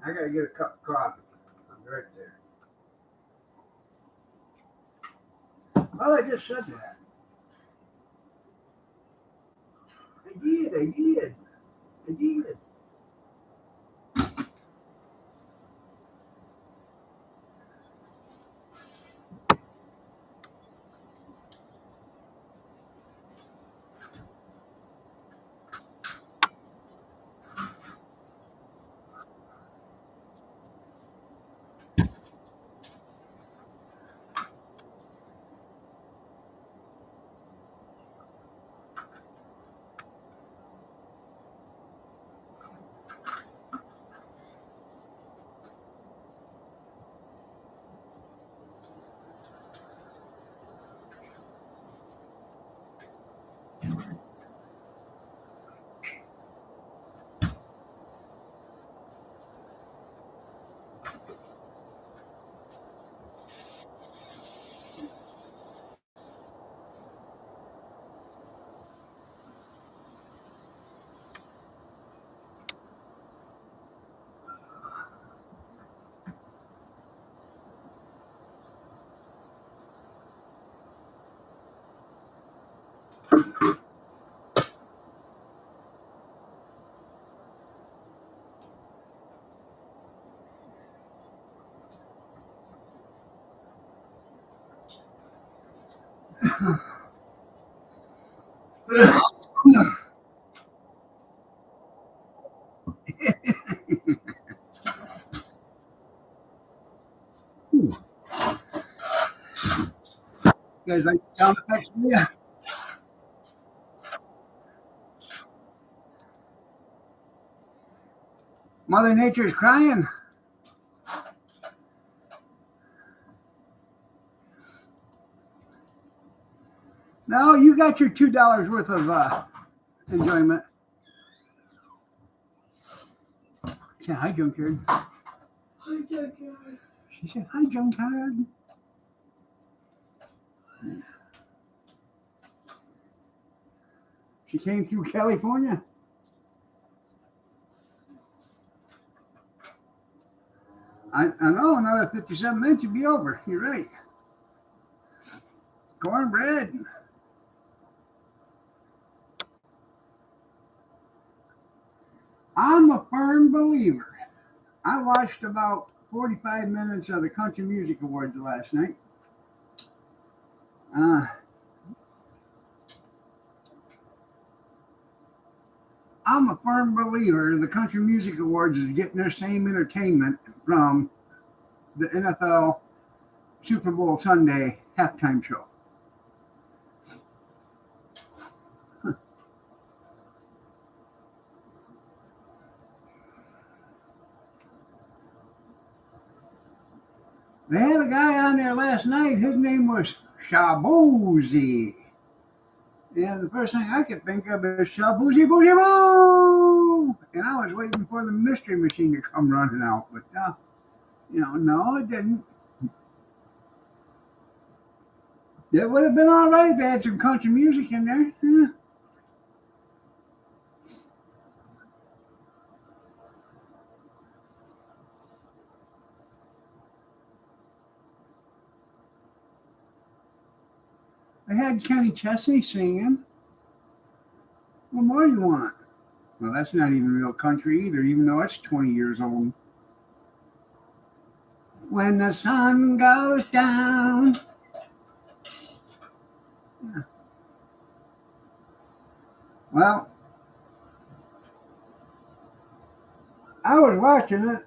I gotta get a cup of coffee. I'll be right there. Well, I just said that. I did. You guys like the sound effects? Yeah. Mother Nature's crying. No, you got your $2 worth of enjoyment. She said, hi, Junkyard. Hi, Junkyard. She said, hi, Junkyard. She came through California. I know, another 57 minutes you'll be over. You're right. Cornbread. I'm a firm believer. I watched about 45 minutes of the Country Music Awards last night. I'm a firm believer the Country Music Awards is getting their same entertainment from the NFL Super Bowl Sunday halftime show. They had a guy on there last night. His name was Shaboozey. And the first thing I could think of is Shaboozey Boozy Boo! And I was waiting for the Mystery Machine to come running out. But, no, it didn't. It would have been all right. They had some country music in there. Yeah. They had Kenny Chesney singing. What more do you want? Well, that's not even real country either, even though it's 20 years old. When the sun goes down. Yeah. Well, I was watching it.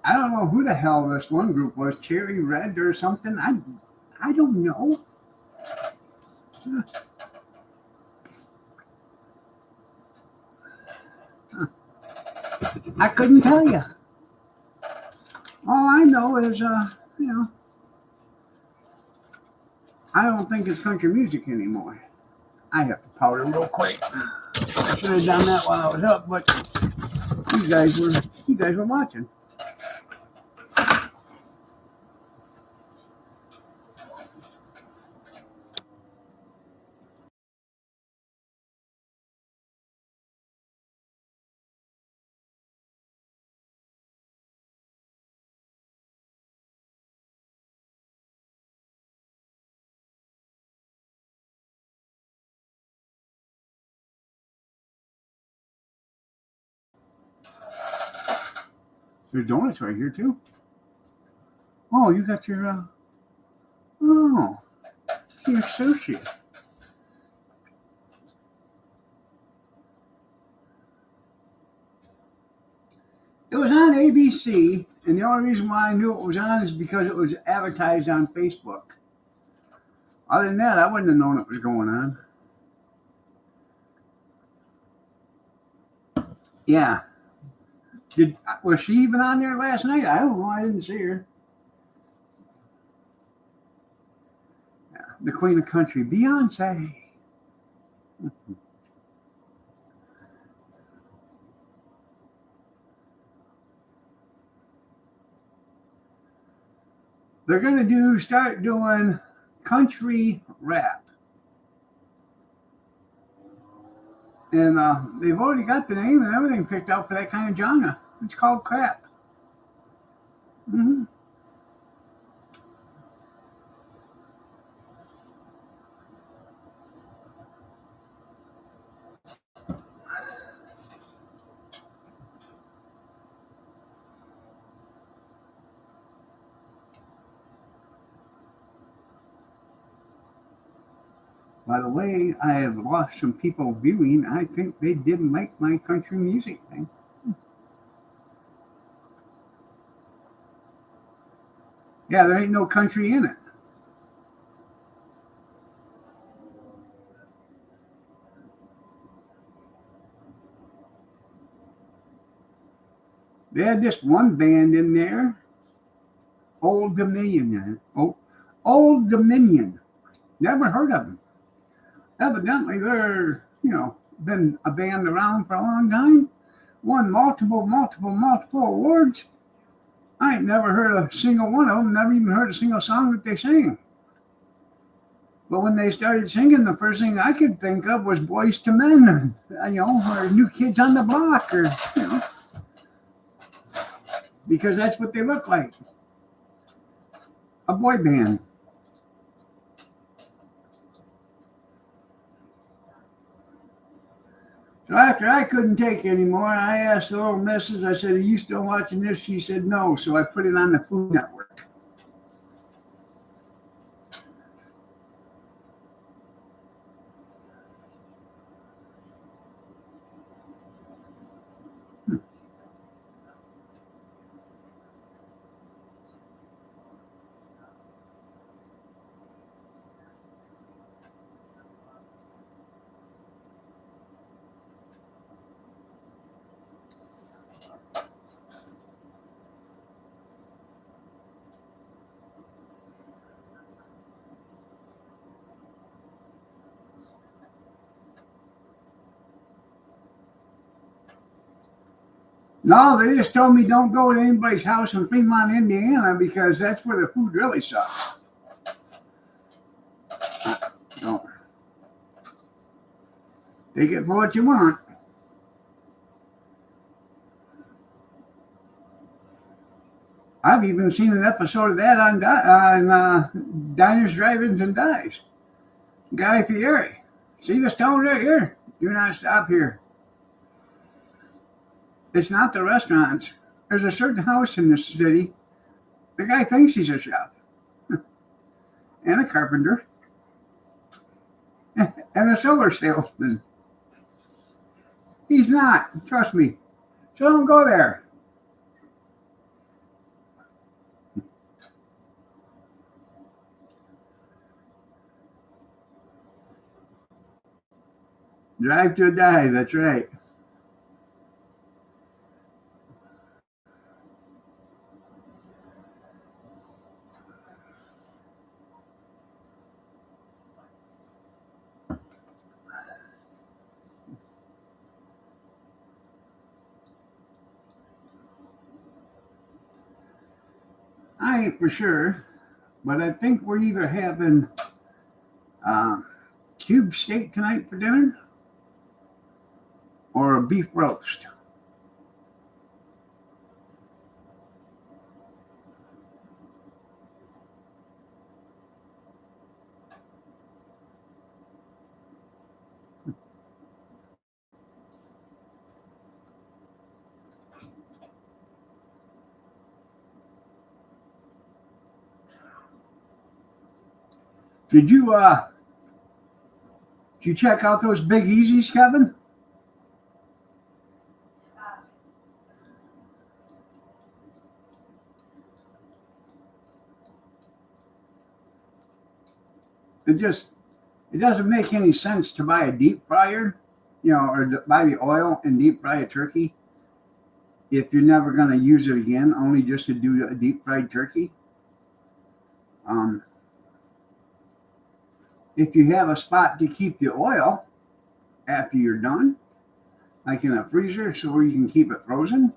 I don't know who the hell this one group was, Cherry Red or something. I don't know. I couldn't tell you. All I know is, I don't think it's country music anymore. I have to powder real quick. I should have done that while I was up, but you guys were watching. There's donuts right here too. Oh, you got your oh, your sushi. It was on ABC, and the only reason why I knew it was on is because it was advertised on Facebook. Other than that, I wouldn't have known it was going on. Yeah. Was she even on there last night? I don't know. I didn't see her. Yeah, the Queen of Country, Beyonce. They're going to start doing country rap. And they've already got the name and everything picked out for that kind of genre. It's called crap. Mm-hmm. By the way, I have lost some people viewing. I think they didn't like my country music thing. Yeah, there ain't no country in it. They had this one band in there, Old Dominion. Old Dominion. Never heard of them. Evidently, they're, been a band around for a long time. Won multiple awards. I ain't never heard a single one of them. Never even heard a single song that they sang. But when they started singing, the first thing I could think of was Boyz II Men, or New Kids on the Block, or because that's what they look like. A boy band. So after I couldn't take it anymore, I asked the little missus, I said, "Are you still watching this?" She said, "No." So I put it on the Food Network. No, they just told me don't go to anybody's house in Fremont, Indiana, because that's where the food really sucks. So, take it for what you want. I've even seen an episode of that on Diners, Drive-Ins, and Dives. Guy Fieri. See the stone right here? Do not stop here. It's not the restaurants. There's a certain house in this city. The guy thinks he's a chef and a carpenter and a solar salesman. He's not. Trust me. So don't go there. Drive to a dive. That's right. I ain't for sure, but I think we're either having cube steak tonight for dinner or a beef roast. did you check out those Big Easies, Kevin? It just it doesn't make any sense to buy a deep fryer, or buy the oil and deep fry a turkey if you're never going to use it again, only just to do a deep fried turkey. Um, if you have a spot to keep the oil after you're done, like in a freezer, so where you can keep it frozen,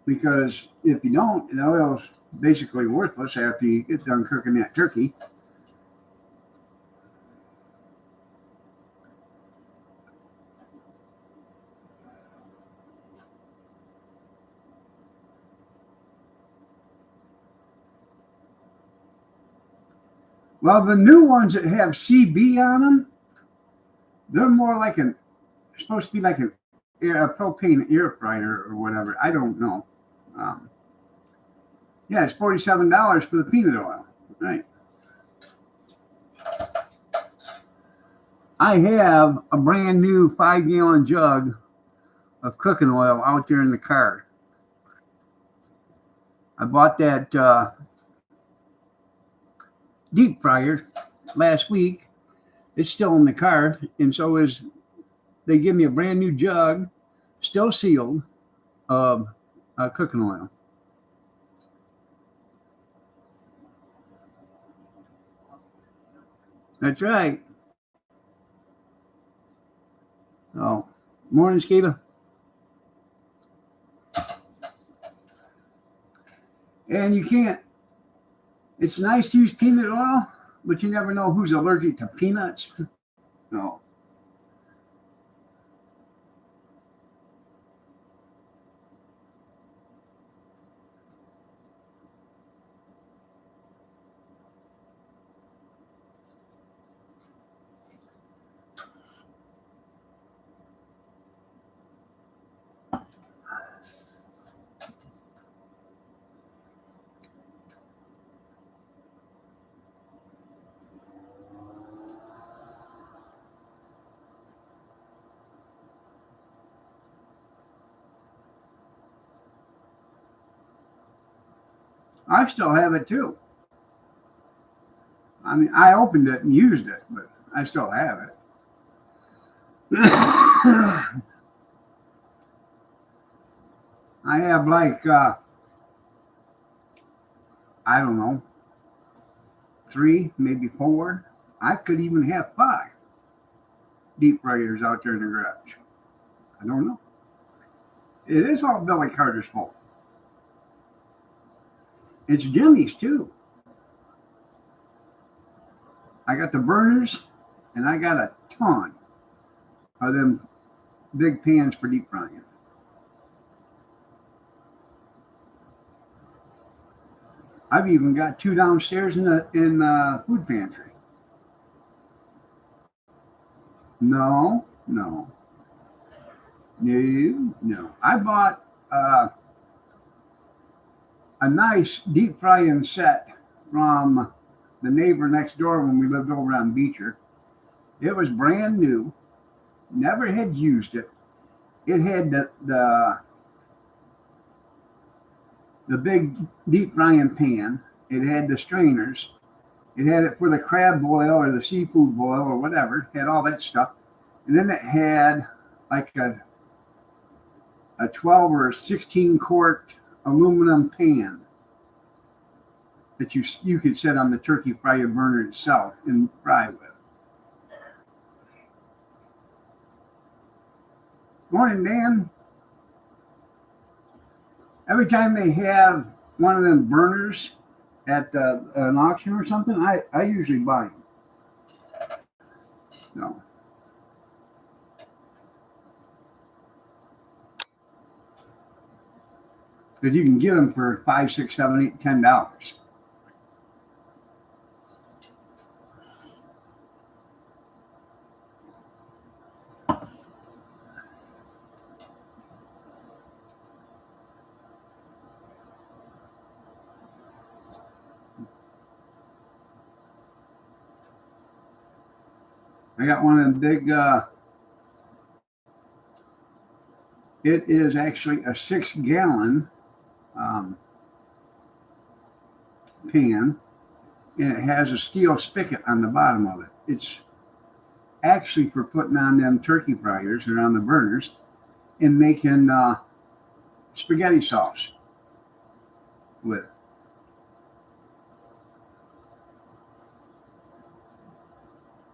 because if you don't, the oil's basically worthless after you get done cooking that turkey. Well, the new ones that have CB on them, they're more like supposed to be like a propane air fryer or whatever. I don't know. Um, yeah, it's $47 for the peanut oil. Right. I have a brand new 5-gallon jug of cooking oil out there in the car. I bought that deep fryer last week. It's still in the car, and so is they give me a brand new jug, still sealed, of cooking oil. That's right. Oh, morning, Skiba. And you can't. It's nice to use peanut oil, but you never know who's allergic to peanuts. No. I still have it too. I mean, I opened it and used it, but I still have it. I have like, I don't know, 3, maybe 4. I could even have 5 deep fryers out there in the garage. I don't know. It is all Billy Carter's fault. It's Jimmy's too. I got the burners, and I got a ton of them big pans for deep frying. I've even got 2 downstairs in the food pantry. No, no, no, no. I bought a nice deep frying set from the neighbor next door when we lived over on Beecher. It was brand new. Never had used it. It had the big deep frying pan. It had the strainers. It had it for the crab boil or the seafood boil or whatever. It had all that stuff. And then it had like a 12 or a 16 quart aluminum pan that you could set on the turkey fryer burner itself and fry with. Morning, Dan. Every time they have one of them burners at an auction or something, I usually buy them. So. Because you can get them for $5, $6, $7, $8, $10. I got one of them big, it is actually a 6-gallon pan, and it has a steel spigot on the bottom of it. It's actually for putting on them turkey fryers or on the burners and making spaghetti sauce with.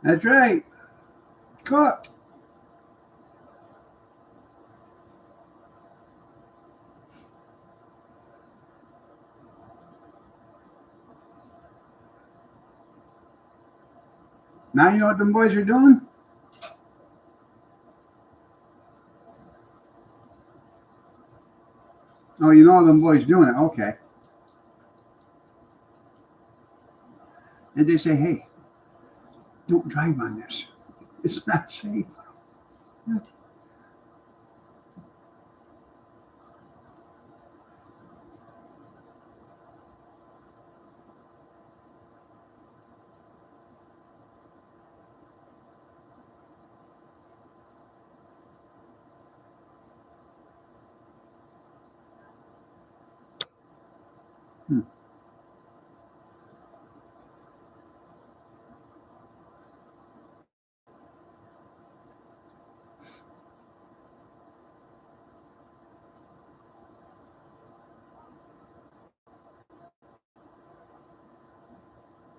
That's right, cooked. Now you know what them boys are doing? Oh, you know them boys doing it. Okay. Did they say, hey, don't drive on this? It's not safe. Hmm.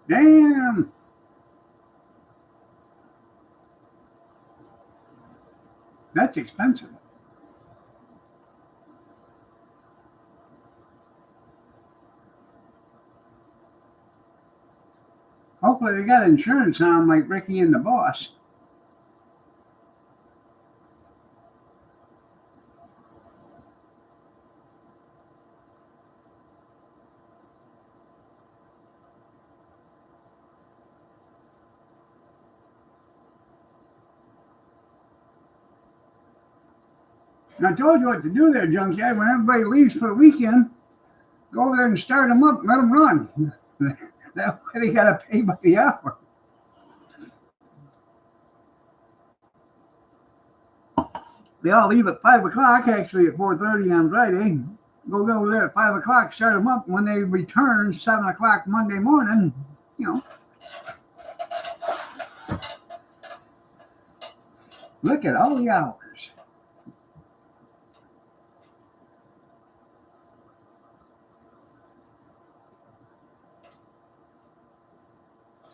Damn. That's expensive. Hopefully they got insurance on them like Ricky and the Boss. And I told you what to do there, Junkyard. When everybody leaves for the weekend, go over there and start them up and let them run. That way they got to pay by the hour. They all leave at 5 o'clock, actually at 4:30 on Friday. Go over there at 5 o'clock, start them up. When they return, 7 o'clock Monday morning, you know. Look at all the hours.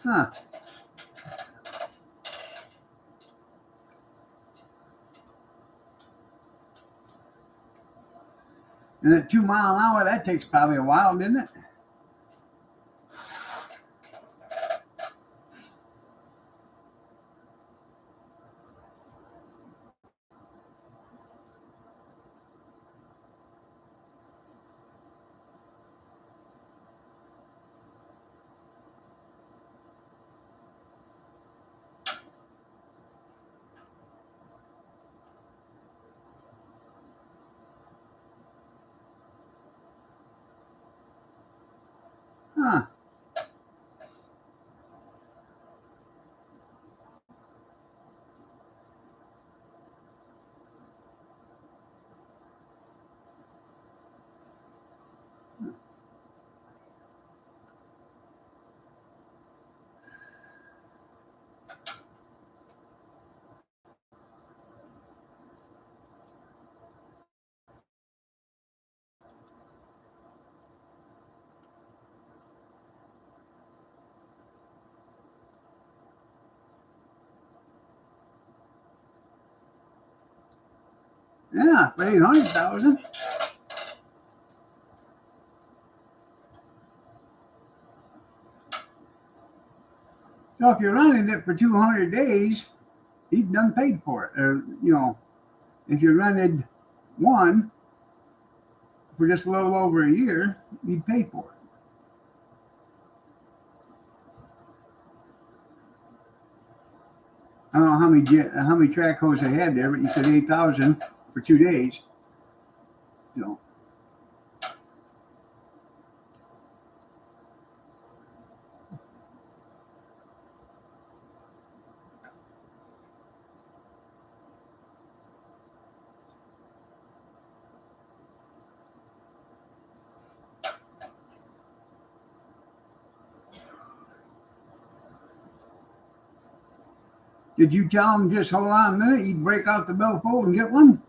Huh. And at 2 mile an hour, that takes probably a while, didn't it? Huh. Yeah, for 800,000. So if you're running it for 200 days, he's done paid for it. Or, you know, if you rented one for just a little over a year, you'd pay for it. I don't know how many track holes they had there, but you said 8,000 for 2 days. So Did you tell him just hold on a minute, you'd break out the billfold and get one?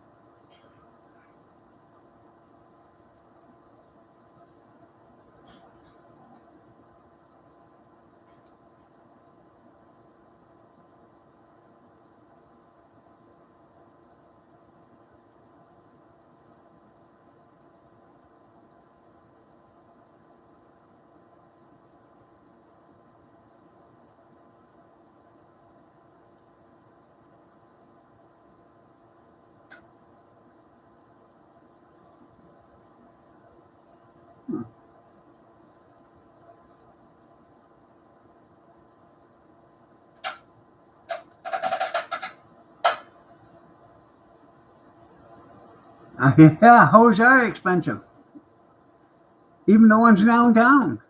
Yeah, hoes are expensive. Even the ones downtown.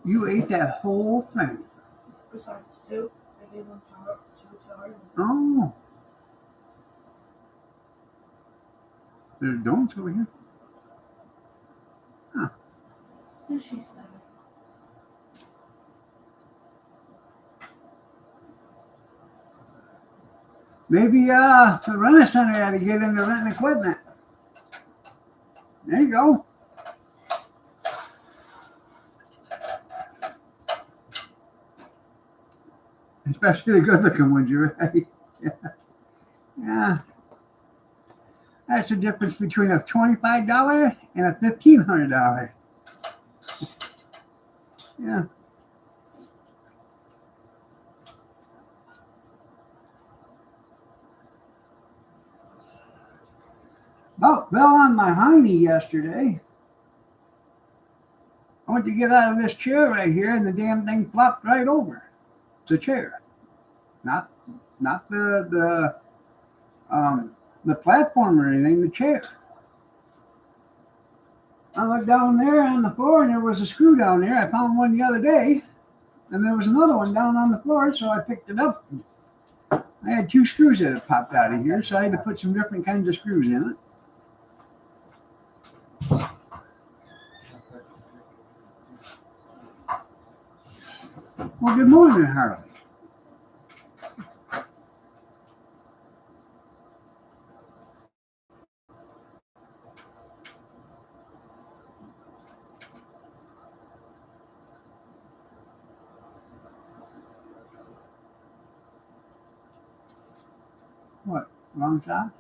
You ate that whole thing. Besides two, I gave one to her. Oh. There's donuts over here. Huh. Sushi's better. Maybe the Rent-A-Center had to get into renting equipment. There you go. Especially the good looking ones, you're right. Yeah. That's the difference between a $25 and a $1,500. Yeah. About fell on my hiney yesterday. I went to get out of this chair right here, and the damn thing flopped right over the chair. Not the platform or anything, the chair. I looked down there on the floor, and there was a screw down there. I found one the other day, and there was another one down on the floor, so I picked it up. I had two screws that had popped out of here, so I had to put some different kinds of screws in it. Well, good morning, Harley. What? Wrong side?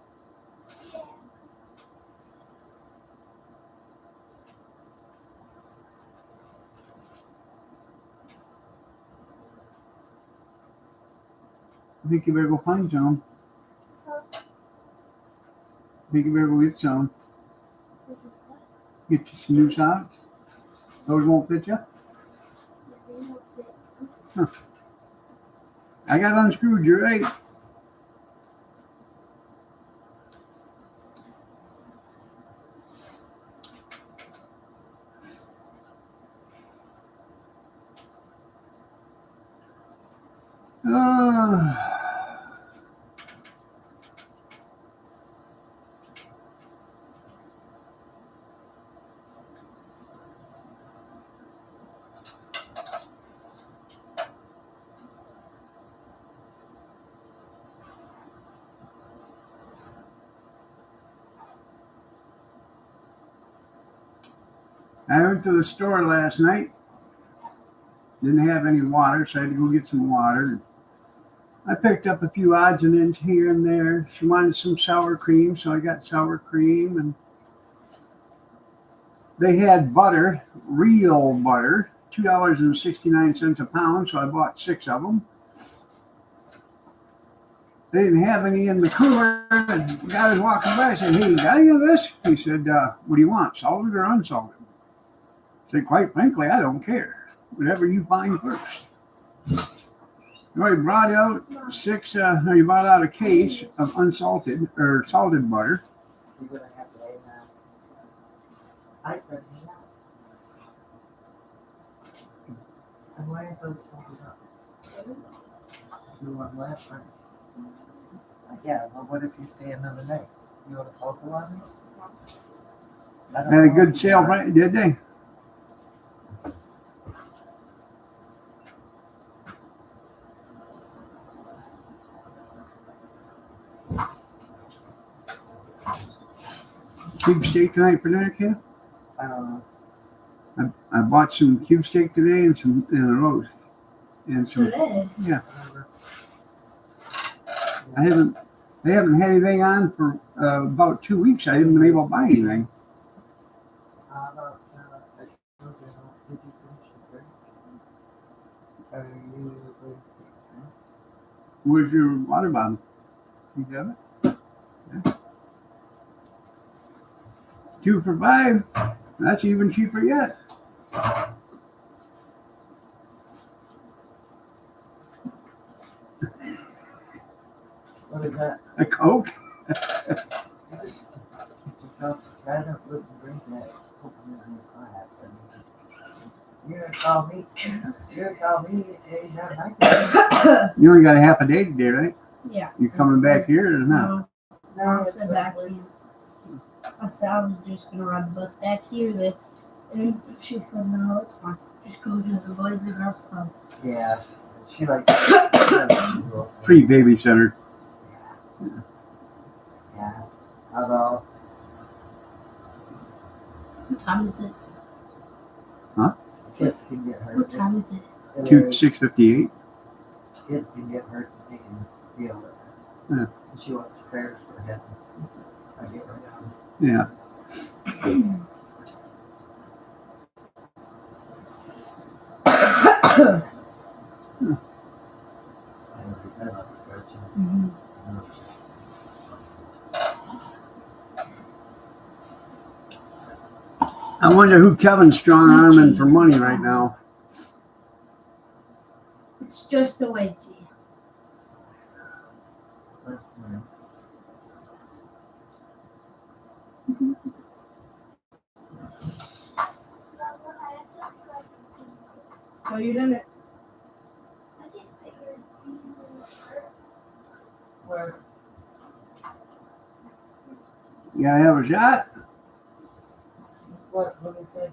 I think you better go find some. I think you better go get some. Get you some new socks. Those won't fit you? Huh. I got unscrewed, you're right. I went to the store last night. Didn't have any water, so I had to go get some water. I picked up a few odds and ends here and there. She wanted some sour cream, so I got sour cream. And they had butter, real butter, $2.69 a pound, so I bought 6 of them. They didn't have any in the cooler. And the guy was walking by. I said, "Hey, you got any of this?" He said, "What do you want, salted or unsalted?" I said, "Quite frankly, I don't care. Whatever you find first." He brought out he brought out a case of unsalted or salted butter. You're gonna have to lay that. I said, no. And why aren't those folded up? You want last night? Yeah, well, what if you stay another night? You want to focal on me? I don't Had a know. good sale, right? Did they? Cube steak tonight for dinner, kid? I don't know. I bought some cube steak today and a roast. And some, Today. Whatever. I haven't had anything on for about 2 weeks. I haven't been able to buy anything. I told you, did you finish the drink? Are you going to take some? Where's your water bottle? You got it? Yeah. 2 for $5. That's even cheaper yet. What is that? A Coke? Get yourself a rather good drink that open in your glass. You're gonna call me. You're gonna call me anytime I can. You only got a half a day today, right? Yeah. You coming back here or not? No, No, I said back here. I said I was just gonna ride the bus back here, and she said no, it's fine. Just go to the Boys and Girls Club. Yeah. She like. Free babysitter. Yeah. Although. What time is it? Kids can get hurt. What time is it? It 6:58. Kids can get hurt and they can deal with it. Yeah. And she wants prayers for him. I get right on. Yeah. I love stretching. Mm-hmm. I wonder who Kevin's strong arming for money right now. It's just a wedgie. That's nice. Oh, you done it? Where? You gotta have a shot? What do you say?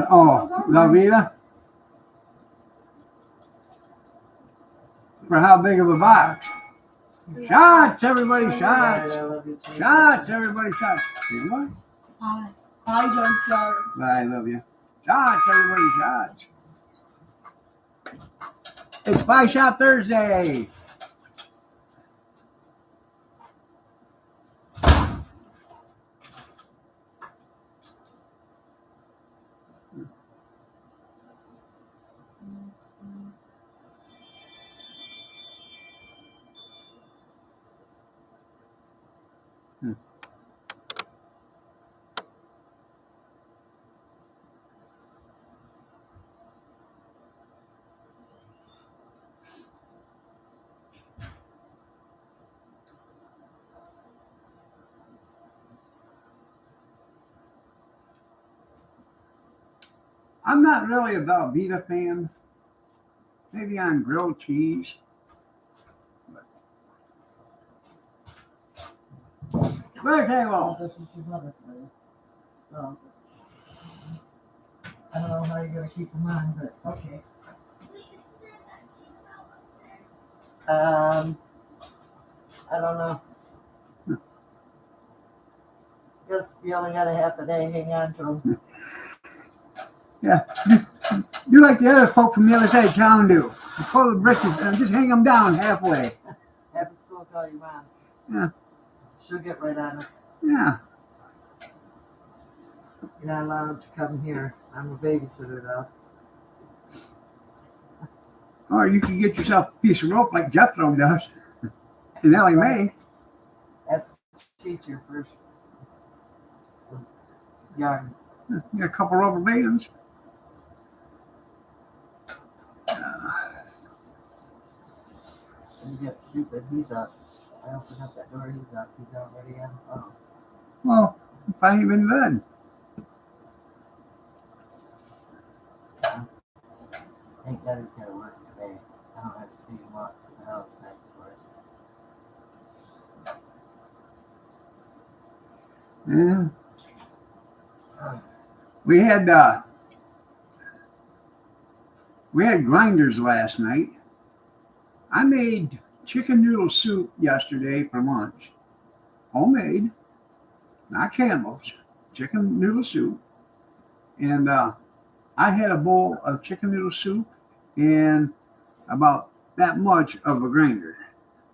Oh, La Vida? For how big of a box? Shots, everybody, shots. Shots, everybody, shots. You what? Hi. Hi, Junkyard. I love you. Shots, everybody, shots. It's Pie Shot Thursday. I'm not really a Velveeta fan. Maybe on grilled cheese. Birthday Oh, roll. this is your mother for you. So, I don't know how you're gonna keep them on, but okay. I don't know. Just you only got a half a day. Hang on to them. Yeah. Do like the other folk from the other side of town do. You pull the brisket and just hang them down halfway. After school, call your mom. Yeah. She'll get right on it. Yeah. You're not allowed to come here. I'm a babysitter though. Or you can get yourself a piece of rope like Jethro does. And Ellie Mae. Ask the teacher first. Some yarn. Got a couple rubber bands. You get stupid. He's up. I open up that door. He's up. He's already on the phone. Well, if I ain't even done. Thank God he's got to work today. I don't have to see him walk through the house back and forth. Yeah. We had grinders last night. I made chicken noodle soup yesterday for lunch. Homemade, not Campbell's, chicken noodle soup. And I had a bowl of chicken noodle soup and about that much of a grinder.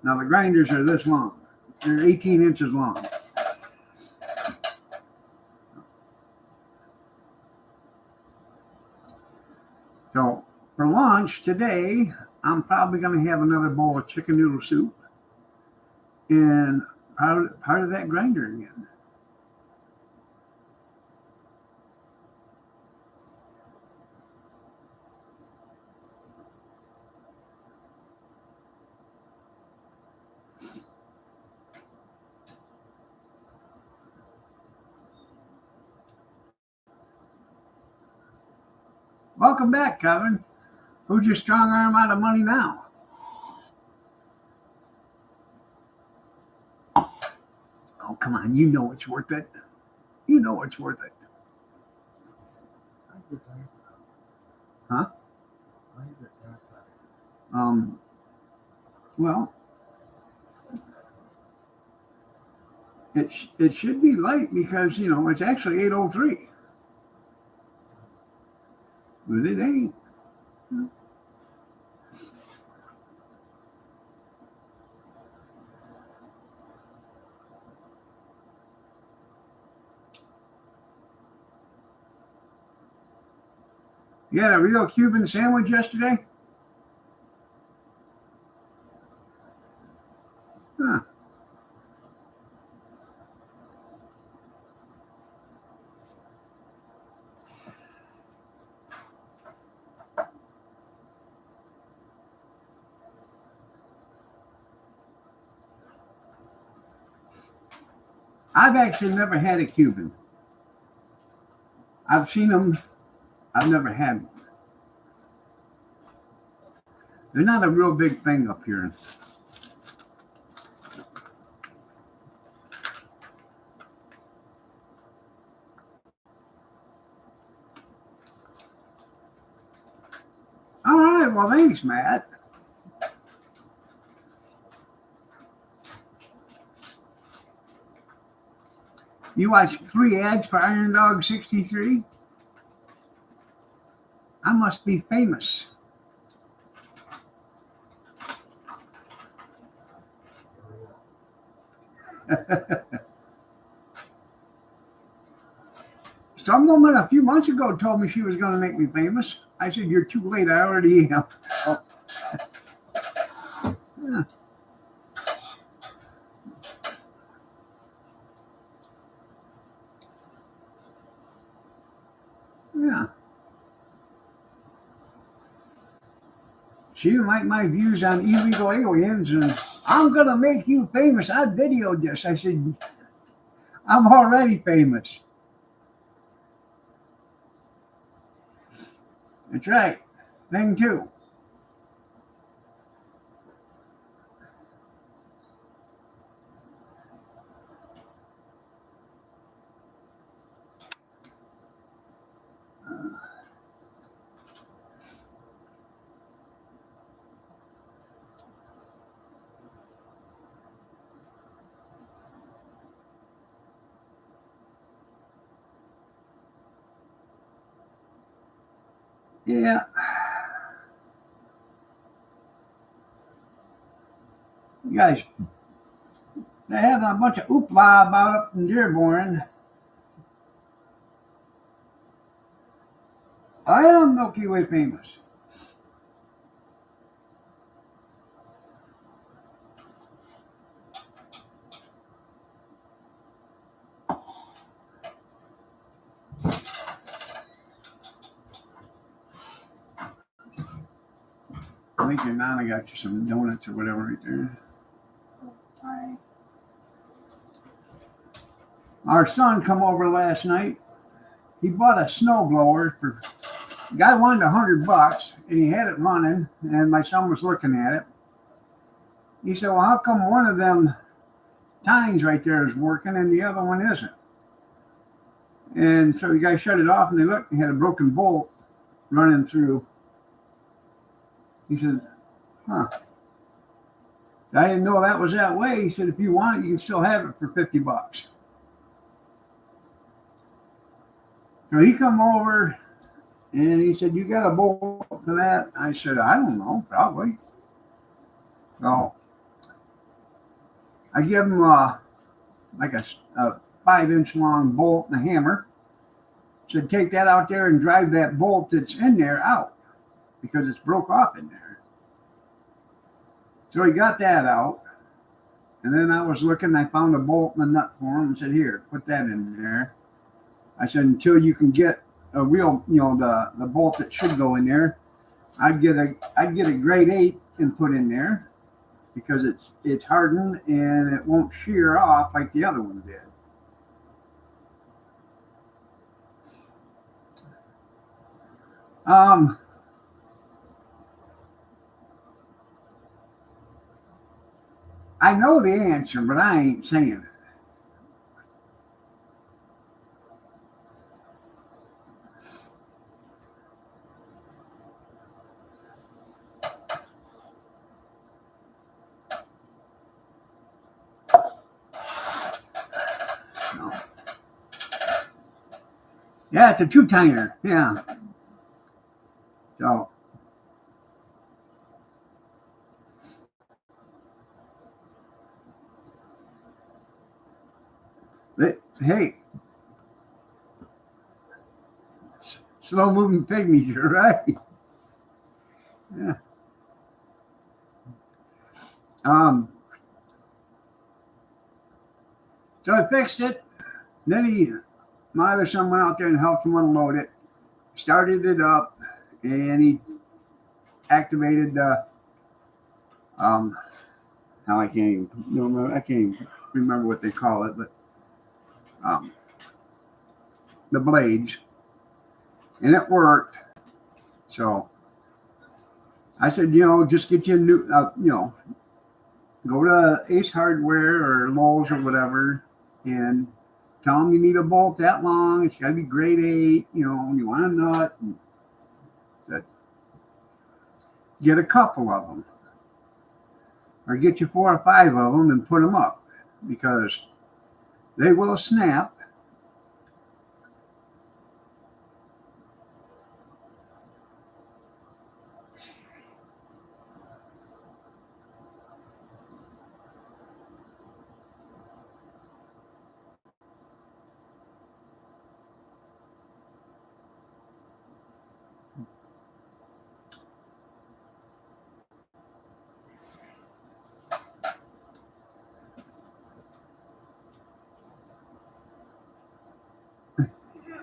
Now the grinders are this long. They're 18 inches long. So for lunch today, I'm probably going to have another bowl of chicken noodle soup and part of that grinder again. Welcome back, Kevin. Who's your strong arm out of money now? Oh, come on. You know it's worth it. You know it's worth it. Why is it dark? Huh? Why is it dark? Well, it should be light because, it's actually 8:03. But it ain't. You had a real Cuban sandwich yesterday? Huh. I've actually never had a Cuban. I've seen them. I've never had one. They're not a real big thing up here. All right. Well, thanks, Matt. You watch 3 ads for Iron Dog 63? I must be famous. Some woman a few months ago told me she was going to make me famous. I said, "You're too late. I already am." Oh. Yeah. Yeah. She didn't like my views on illegal aliens, and I'm going to make you famous. I videoed this. I said, I'm already famous. That's right. Thing two. Yeah. You guys, they're having a bunch of hoopla about up in Dearborn. I am Milky Way famous. Lincoln, Nana got you some donuts or whatever right there. Alright. Our son come over last night. He bought a snow blower for. Guy wanted $100, and he had it running. And my son was looking at it. He said, "Well, how come one of them tines right there is working and the other one isn't?" And so the guy shut it off, and they looked. He had a broken bolt running through. He said, "Huh. I didn't know that was that way." He said, "If you want it, you can still have it for $50." So he come over, and he said, "You got a bolt for that?" I said, "I don't know, probably." So I give him like a 5-inch long bolt and a hammer. Said, "Take that out there and drive that bolt that's in there out because it's broke off in there." So he got that out. And then I was looking, I found a bolt and a nut for him and said, "Here, put that in there." I said, "Until you can get a real, the bolt that should go in there, I'd get a grade 8 and put in there because it's hardened and it won't shear off like the other one did." I know the answer, but I ain't saying it. No. Yeah, it's a 2-tiner. Yeah. So hey, slow moving pygmies, you're right. Yeah. So I fixed it. Then my other son went out there and helped him unload it, started it up, and he activated the now I can't even remember what they call it, but the blades, and it worked. So I said, just get you a new, go to Ace Hardware or Lowe's or whatever, and tell them you need a bolt that long. It's got to be grade 8. You want a nut. And get a couple of them, or get you 4 or 5 of them and put them up because they will snap.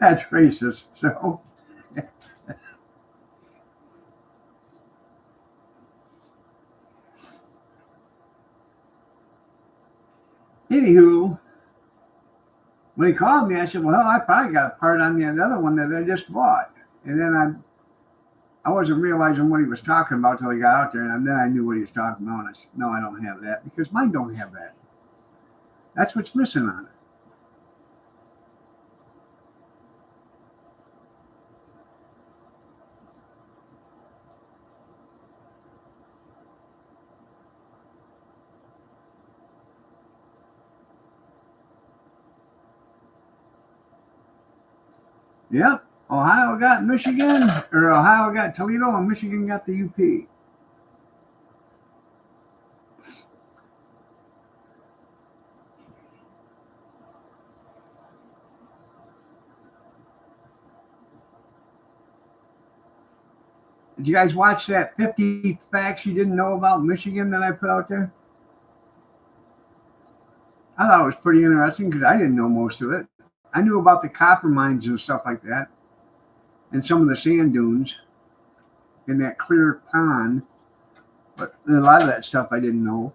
That's racist. So anywho, when he called me, I said, "Well, I probably got a part on the other one that I just bought." And then I wasn't realizing what he was talking about till he got out there, and then I knew what he was talking about. And I said, "No, I don't have that because mine don't have that. That's what's missing on it." Yep. Ohio got Michigan, or Ohio got Toledo, and Michigan got the UP. Did you guys watch that 50 facts you didn't know about Michigan that I put out there? I thought it was pretty interesting because I didn't know most of it. I knew about the copper mines and stuff like that, and some of the sand dunes in that clear pond. But a lot of that stuff I didn't know.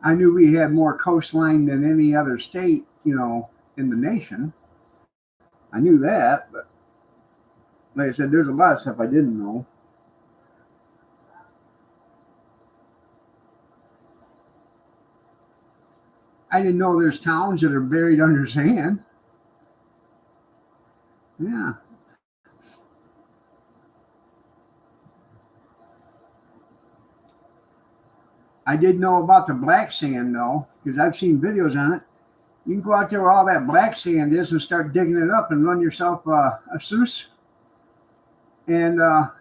I knew we had more coastline than any other state, you know, in the nation. I knew that, but like I said, there's a lot of stuff I didn't know. I didn't know there's towns that are buried under sand. Yeah. I did know about the black sand though, because I've seen videos on it. You can go out there where all that black sand is and start digging it up and run yourself a sluice. And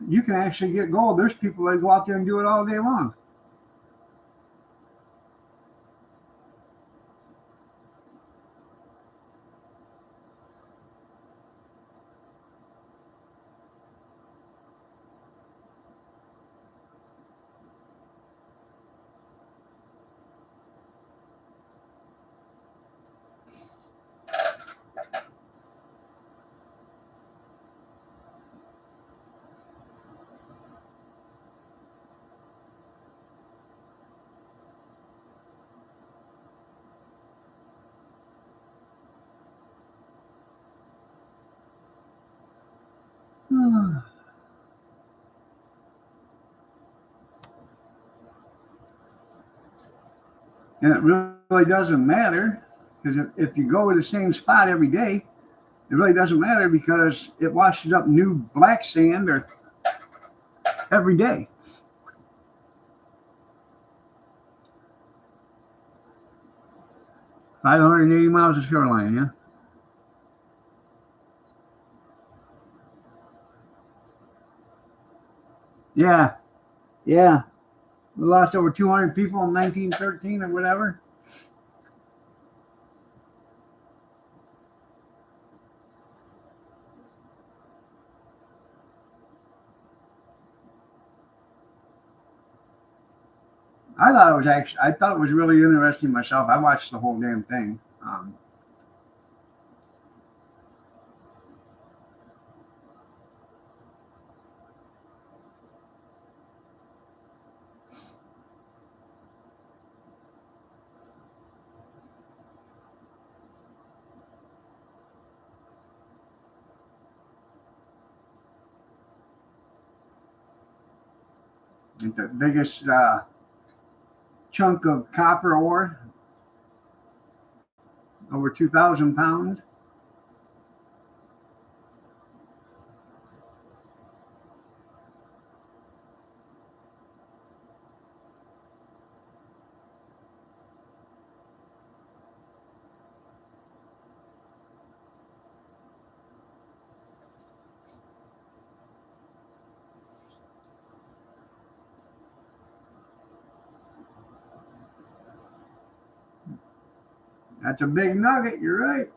you can actually get gold. There's people that go out there and do it all day long. And it really doesn't matter, because if you go to the same spot every day, it really doesn't matter because it washes up new black sand or every day. $580 miles of shoreline, yeah. Yeah, yeah. We lost over 200 people in 1913 or whatever. I thought it was really interesting myself. I watched the whole damn thing. The biggest chunk of copper ore, over 2,000 pounds. That's a big nugget, you're right.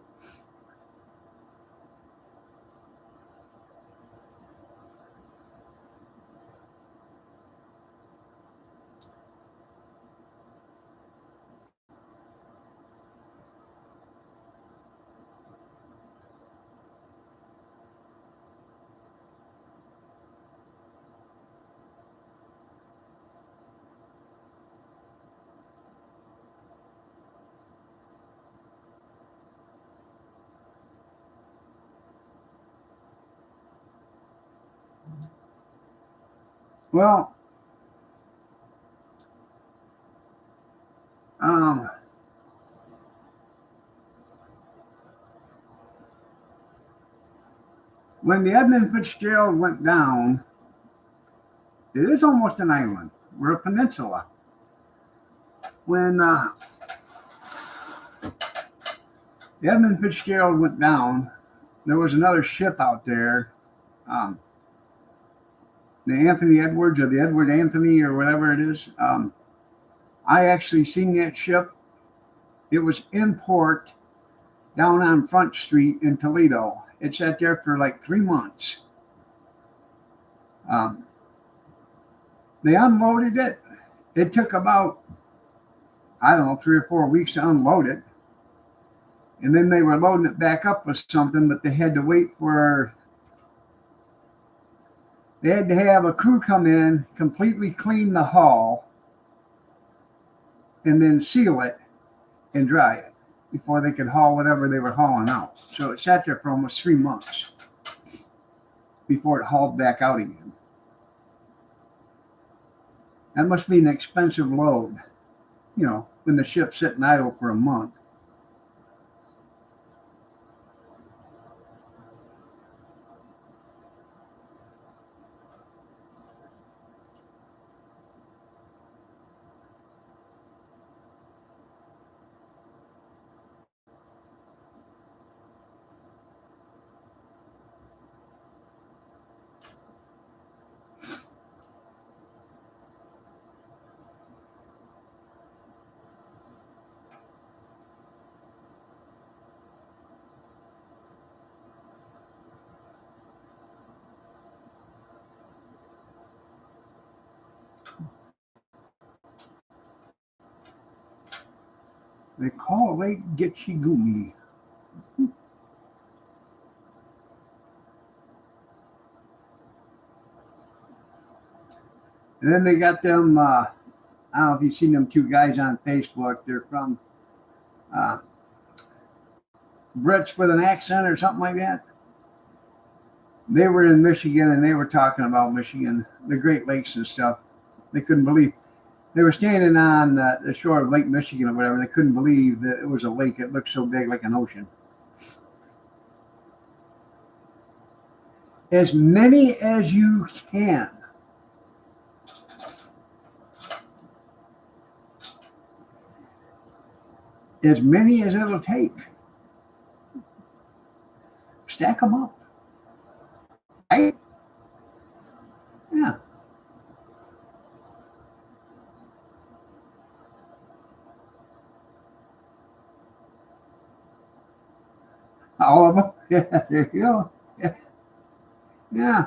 Well, when the Edmund Fitzgerald went down, it is almost an island. We're a peninsula. When the Edmund Fitzgerald went down, there was another ship out there, the Anthony Edwards or the Edward Anthony or whatever it is. I actually seen that ship. It was in port down on Front Street in Toledo. It sat there for like 3 months. They unloaded it. It took about, I don't know, 3 or 4 weeks to unload it. And then they were loading it back up with something, but they had to wait for, they had to have a crew come in, completely clean the hull, and then seal it and dry it before they could haul whatever they were hauling out. So it sat there for almost 3 months before it hauled back out again. That must be an expensive load, when the ship's sitting idle for a month. They call Lake Gitchigumi. And then they got them, I don't know if you've seen them 2 guys on Facebook. They're from Brits with an accent or something like that. They were in Michigan and they were talking about Michigan, the Great Lakes and stuff. They couldn't believe. They were standing on the shore of Lake Michigan or whatever. They couldn't believe that it was a lake. It looked so big, like an ocean. As many as you can. As many as it'll take. Stack them up. Right? Yeah. All of them. Yeah, there you go. Yeah. Yeah.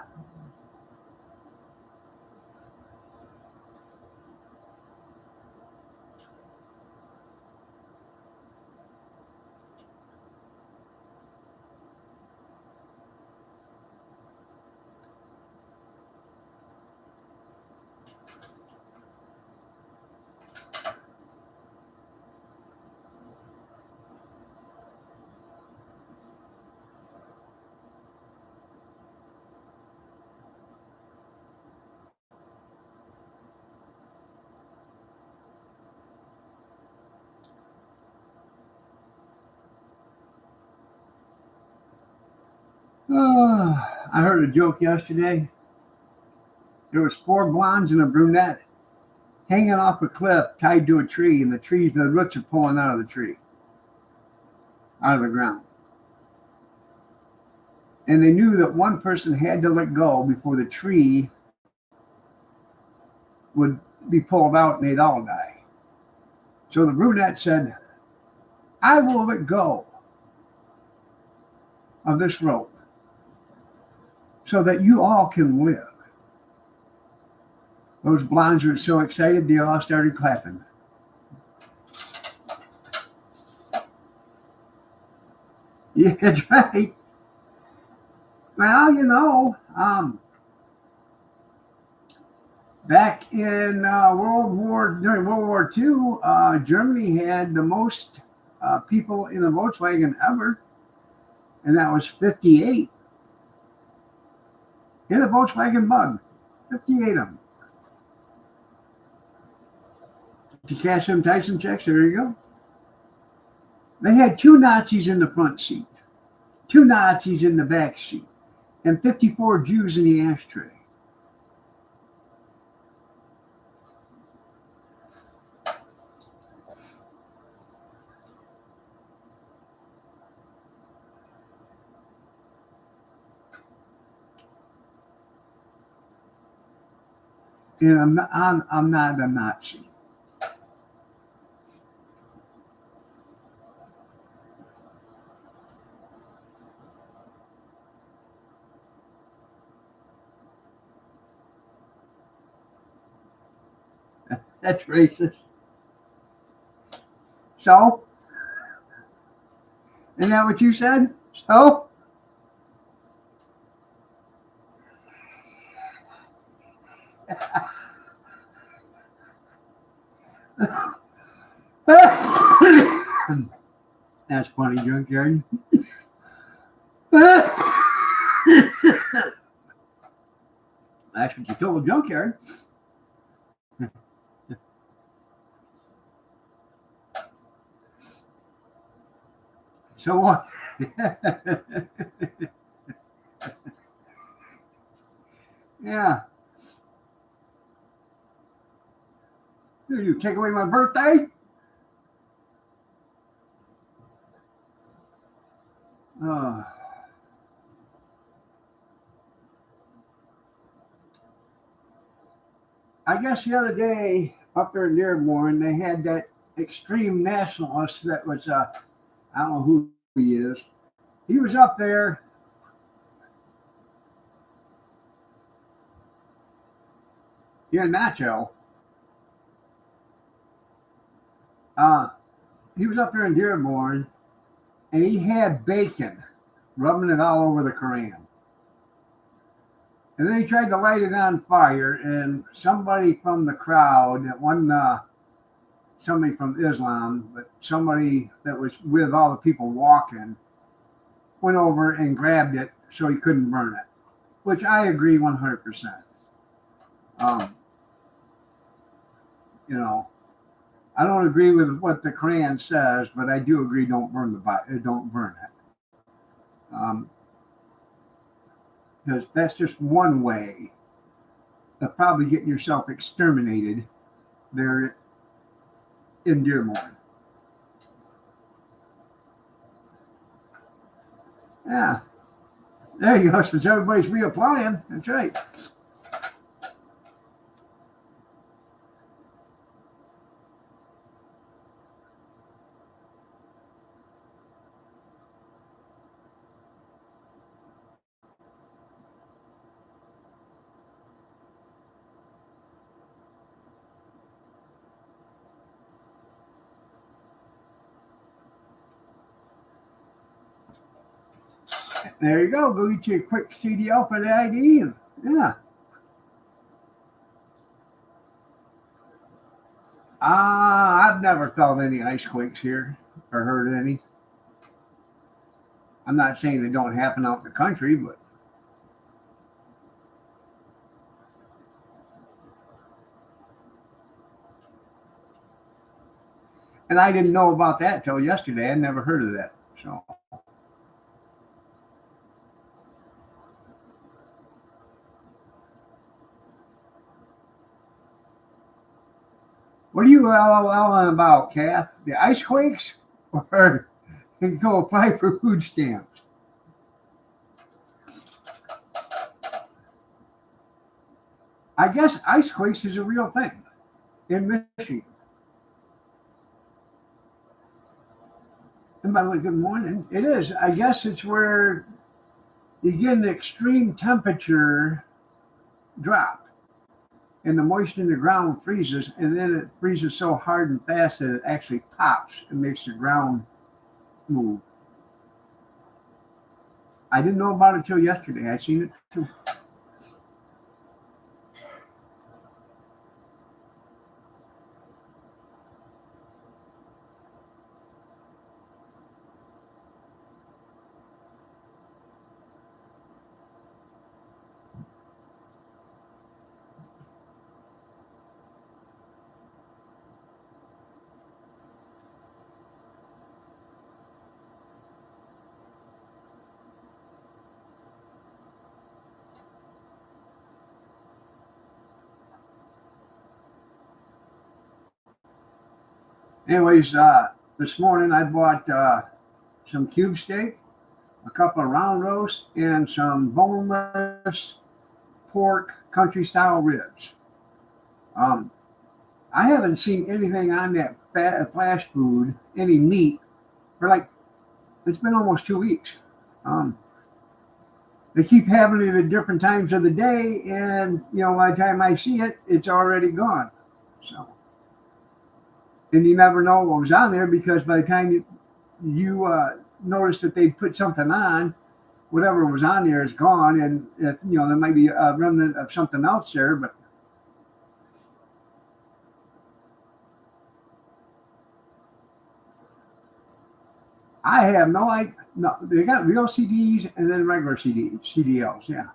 I heard a joke yesterday. There was 4 blondes and a brunette hanging off a cliff tied to a tree, and the roots are pulling out of the tree, out of the ground. And they knew that one person had to let go before the tree would be pulled out and they'd all die. So the brunette said, I will let go of this rope so that you all can live. Those blondes were so excited, they all started clapping. Yeah, that's right. Well, back in during World War II, Germany had the most people in a Volkswagen ever, and that was 58. In a Volkswagen Bug, 58 of them. To cash them Tyson checks, there you go. They had 2 Nazis in the front seat, 2 Nazis in the back seat, and 54 Jews in the ashtray. And I'm not a Nazi. That's racist. So? Isn't that what you said? So? That's funny, Junkyard. That's what you told Junkyard. So what? Yeah. Did you take away my birthday? I guess the other day up there in Dearborn, they had that extreme nationalist that was, I don't know who he is. He was up there. You're Nacho. He was up there in Dearborn, and he had bacon, rubbing it all over the Koran. And then he tried to light it on fire, and somebody from the crowd, that wasn't somebody from Islam, but somebody that was with all the people walking, went over and grabbed it so he couldn't burn it, which I agree 100%. You know, I don't agree with what the Quran says, but I do agree don't burn it. Because that's just one way of probably getting yourself exterminated there in Dearborn. Yeah. There you go. Since everybody's reapplying. That's right. There you go. Go get you a quick CDL for the ID. Yeah. I've never felt any ice quakes here or heard any. I'm not saying they don't happen out in the country, but and I didn't know about that till yesterday. I never heard of that. So what are you LOLing about, Kath? The ice quakes? Or go apply for food stamps? I guess ice quakes is a real thing in Michigan. And by the way, good morning. It is. I guess it's where you get an extreme temperature drop and the moisture in the ground freezes, and then it freezes so hard and fast that it actually pops and makes the ground move. I didn't know about it till yesterday. I seen it too. Anyways, this morning I bought some cube steak, a couple of round roast, and some boneless pork country style ribs. I haven't seen anything on that flash food, any meat, for it's been almost 2 weeks. They keep having it at different times of the day, and by the time I see it, it's already gone. So And you never know what was on there, because by the time you notice that they put something on, whatever was on there is gone, and there might be a remnant of something else there, but I have no idea. No, they got real CDs and then regular CDLs. Yeah.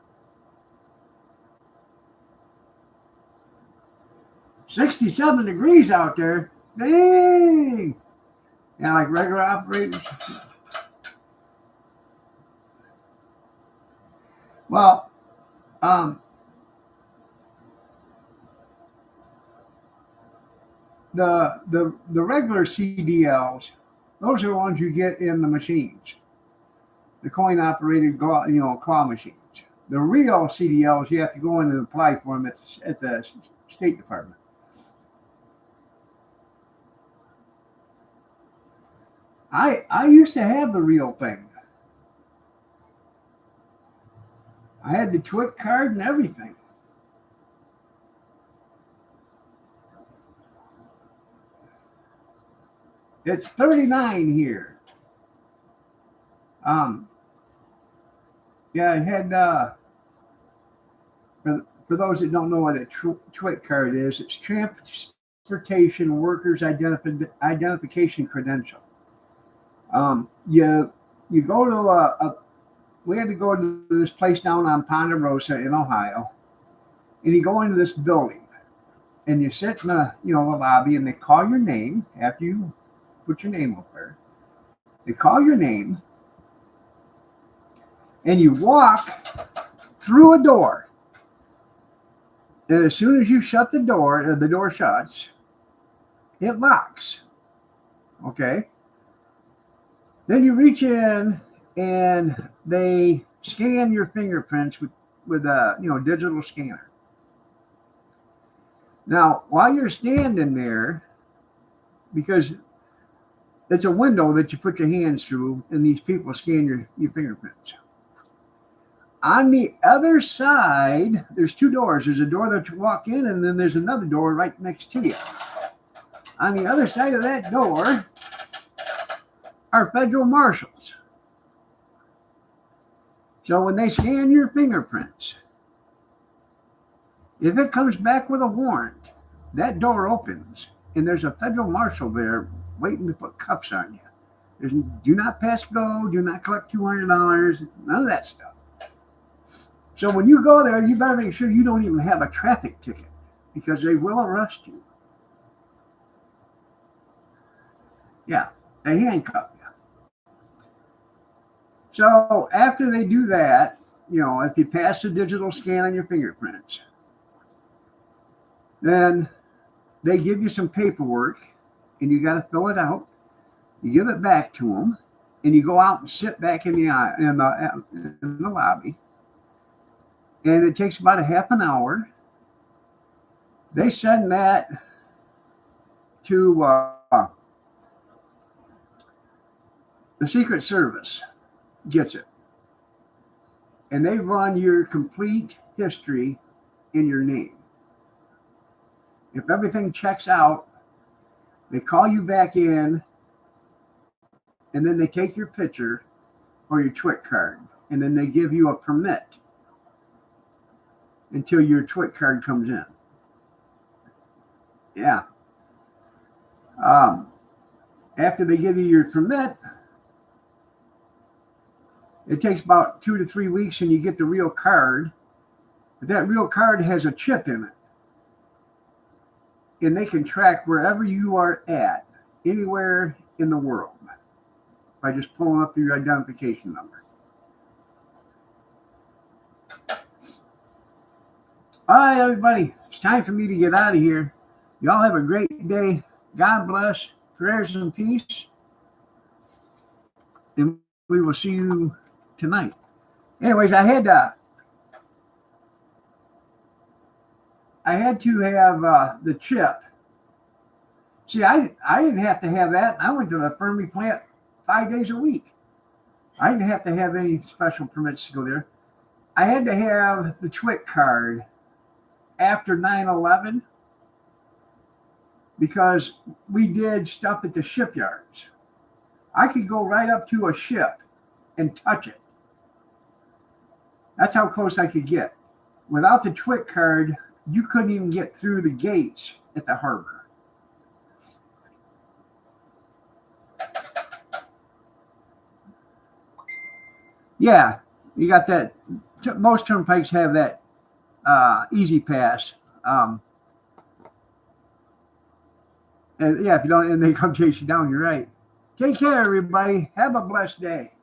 67 degrees out there. Dang. Yeah, like regular operators. Well, the regular CDLs, those are the ones you get in the machines, the coin operated claw machines. The real CDLs, you have to go in and apply for them at the State Department. I used to have the real thing. I had the TWIC card and everything. It's 39 here. Yeah, I had for those that don't know what a TWIC card is, it's Transportation Workers Identification Credential. You go to we had to go to this place down on Ponderosa in Ohio, and you go into this building, and you sit in the the lobby, and they call your name after you put your name up there. They call your name, and you walk through a door. And as soon as you shut the door shuts, it locks. Okay. Then you reach in and they scan your fingerprints with a digital scanner. Now, while you're standing there, because it's a window that you put your hands through, and these people scan your fingerprints. On the other side, there's two doors. There's a door that you walk in, and then there's another door right next to you. On the other side of that door are federal marshals. So when they scan your fingerprints, if it comes back with a warrant, that door opens, and there's a federal marshal there waiting to put cuffs on you. There's do not pass go, do not collect $200, none of that stuff. So when you go there, you better make sure you don't even have a traffic ticket, because they will arrest you. Yeah, they handcuff you. So after they do that, if you pass the digital scan on your fingerprints, then they give you some paperwork, and you got to fill it out. You give it back to them, and you go out and sit back in the lobby. And it takes about a half an hour. They send that to the Secret Service, gets it. And they run your complete history in your name. If everything checks out, they call you back in, and then they take your picture for your TWIC card, and then they give you a permit until your TWIC card comes in. Yeah. After they give you your permit, it takes about 2 to 3 weeks, and you get the real card. But that real card has a chip in it. And they can track wherever you are at, anywhere in the world, by just pulling up your identification number. All right, everybody, it's time for me to get out of here. Y'all have a great day. God bless. Prayers and peace. And we will see you tonight. Anyways, I had to have the chip. See, I didn't have to have that. I went to the Fermi plant 5 days a week. I didn't have to have any special permits to go there. I had to have the TWIC card after 9/11. because we did stuff at the shipyards. I could go right up to a ship and touch it. That's how close I could get. Without the TWIC card, you couldn't even get through the gates at the harbor. Yeah, you got that. Most turnpikes have that easy pass. And yeah, if you don't, and they come chase you down, you're right. Take care, everybody. Have a blessed day.